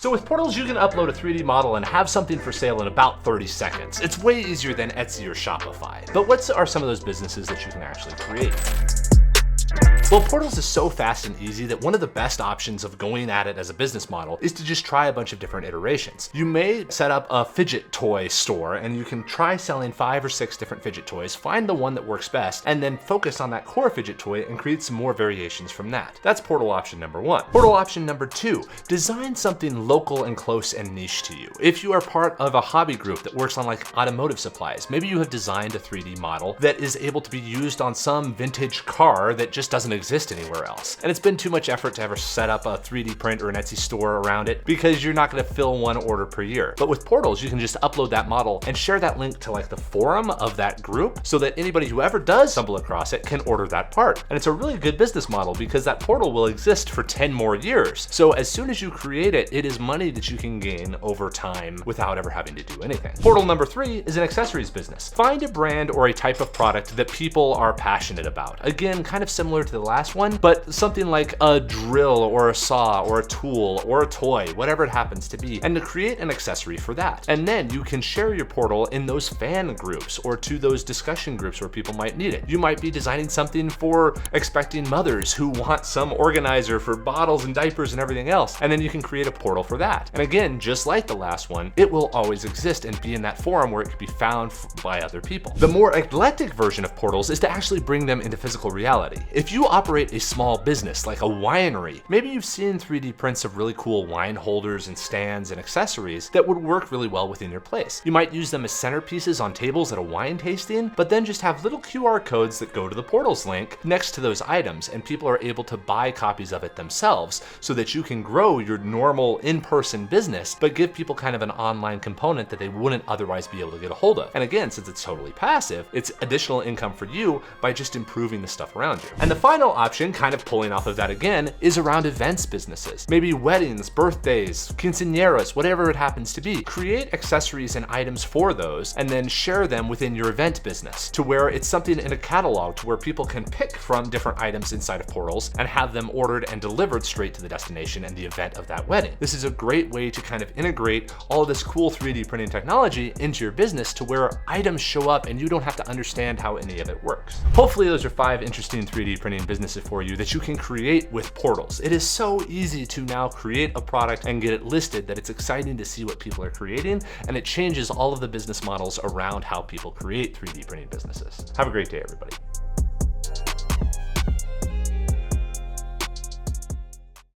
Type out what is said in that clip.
So with Portals, you can upload a 3D model and have something for sale in about 30 seconds. It's way easier than Etsy or Shopify. But what are some of those businesses that you can actually create? Well, Portals is so fast and easy that one of the best options of going at it as a business model is to just try a bunch of different iterations. You may set up a fidget toy store and you can try selling 5 or 6 different fidget toys, find the one that works best, and then focus on that core fidget toy and create some more variations from that. That's portal option number 1. Portal option number 2, design something local and close and niche to you. If you are part of a hobby group that works on like automotive supplies, maybe you have designed a 3D model that is able to be used on some vintage car that just doesn't exist anywhere else. And it's been too much effort to ever set up a 3D print or an Etsy store around it because you're not going to fill one order per year. But with Portals, you can just upload that model and share that link to like the forum of that group so that anybody who ever does stumble across it can order that part. And it's a really good business model because that portal will exist for 10 more years. So as soon as you create it, it is money that you can gain over time without ever having to do anything. Portal number 3 is an accessories business. Find a brand or a type of product that people are passionate about. Again, kind of similar to the last one, but something like a drill or a saw or a tool or a toy, whatever it happens to be, and to create an accessory for that. And then you can share your portal in those fan groups or to those discussion groups where people might need it. You might be designing something for expecting mothers who want some organizer for bottles and diapers and everything else, and then you can create a portal for that. And again, just like the last one, it will always exist and be in that forum where it can be found by other people. The more eclectic version of portals is to actually bring them into physical reality. If you operate a small business like a winery, maybe you've seen 3D prints of really cool wine holders and stands and accessories that would work really well within your place. You might use them as centerpieces on tables at a wine tasting, but then just have little QR codes that go to the Portals link next to those items, and people are able to buy copies of it themselves so that you can grow your normal in-person business, but give people kind of an online component that they wouldn't otherwise be able to get a hold of. And again, since it's totally passive, it's additional income for you by just improving the stuff around you. And the final option, kind of pulling off of that again, is around events businesses. Maybe weddings, birthdays, quinceañeras, whatever it happens to be. Create accessories and items for those and then share them within your event business to where it's something in a catalog to where people can pick from different items inside of Portals and have them ordered and delivered straight to the destination and the event of that wedding. This is a great way to kind of integrate all of this cool 3D printing technology into your business to where items show up and you don't have to understand how any of it works. Hopefully those are 5 interesting 3D printing businesses for you that you can create with Portals. It is so easy to now create a product and get it listed that it's exciting to see what people are creating, and it changes all of the business models around how people create 3D printing businesses. Have a great day, everybody.